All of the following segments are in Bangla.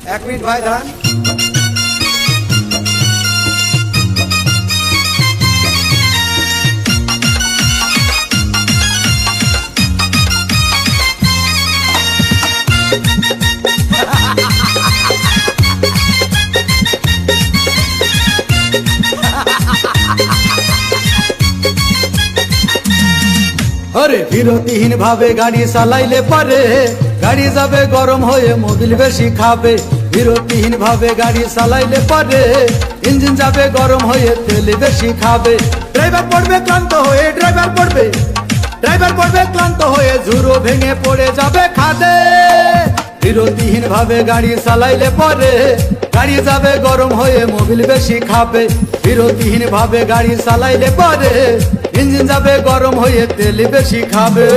এক মিনিট ভাই দাঁড়ান। अरे বিরতিহীন ভাবে গাড়ি চালাইলে পারে গাড়ি যাবে গরম হয়ে মোবিল বেশি খাবে। বিরতিহীন ভাবে গাড়ি চালাইলে পারে ইঞ্জিন যাবে গরম হয়ে তেল বেশি খাবে। ড্রাইভার পড়বে ক্লান্ত হয়ে ড্রাইভার পড়বে ক্লান্ত হয়ে ঝুরো ভেঙে পড়ে যাবে খাদে। বিরতিহীন ভাবে গাড়ি চালাইলে পারে গাড়ি যাবে গরম হয়ে মোবিল বেশি খাবে। বিরতিহীন ভাবে গাড়ি চালাইলে পারে ইঞ্জিন যাবে গরম হয়ে তেল বেশি খাবে।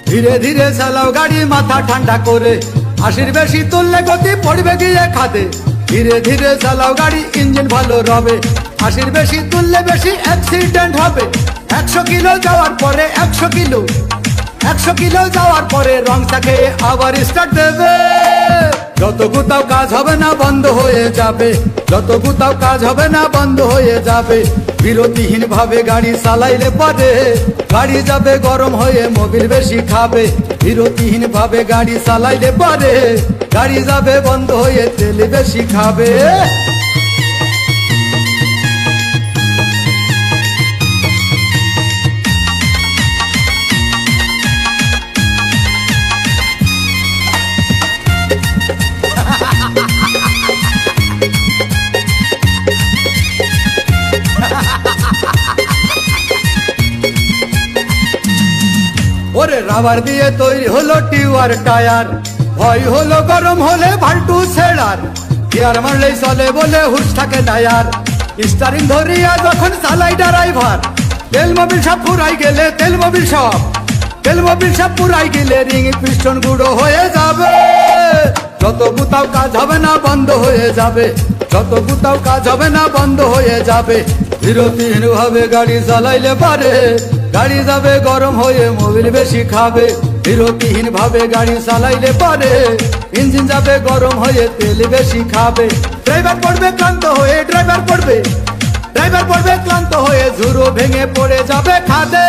ধীরে ধীরে চালাও গাড়ি মাথা ঠান্ডা করে, 80 বেশি তুললে গতি পড়বে গিয়ে খাদে। ধীরে ধীরে চালাও গাড়ি ইঞ্জিন ভালো রবে, 80 বেশি তুললে বেশি অ্যাক্সিডেন্ট হবে। 100 কিলো যাওয়ার পরে 100 কিলো যাওয়ার পরে রং চাকে আবার স্টার্ট দেবে। যত গুতাও কাজ হবে না বন্ধ হয়ে যাবে, যত গুতাও কাজ হবে না বন্ধ হয়ে যাবে। বিরতিহীন ভাবে গাড়ি চালাইলে পারে গাড়ি যাবে গরম হয়ে মোবিল বেশি খাবে। বিরতিহীন ভাবে গাড়ি চালাইলে পারে গাড়ি যাবে বন্ধ হয়ে তেল বেশি খাবে। ওরে রাবার দিয়ে তৈরি হলো টিউয়ার টায়ার, ভয় হলো গরম হলে ভাল্টু ছেড়ার। গিয়ার মারলেই চলে বলে হুশ থাকে টায়ার, স্টারিং ধরিয়া যখন চালাই ড্রাইভার। তেল মোবিল সব ফুরাই গেলে তেল মোবিল সব ফুরাই গেলে রিং পিস্টন গুঁড়ো হয়ে যাবে। যত গুতাও কাজ হবে না বন্ধ হয়ে যাবে, যত গুতাও কাজ হবে না বন্ধ হয়ে যাবে। বিরতিহীন ভাবে গাড়ি চালাইলে পারে গাড়ি যাবে গরম হয়ে মোবিল বেশি খাবে। বিরতিহীন ভাবে গাড়ি চালাইলে পারে ইঞ্জিন যাবে গরম হয়ে তেল বেশি খাবে। ড্রাইভার পড়বে ক্লান্ত হয়ে ড্রাইভার পড়বে ক্লান্ত হয়ে ঝুরো ভেঙে পড়ে যাবে খাদে।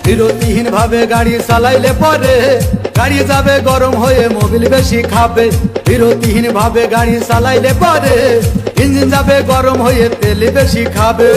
বিরতিহীন ভাবে গাড়ি চালাইলে পারে গাড়ি যাবে গরম হয়ে মোবিল বেশি খাবে। বিরতিহীন ভাবে গাড়ি চালাইলে পারে ইঞ্জিন যাবে গরম হয়ে তেল বেশি খাবে।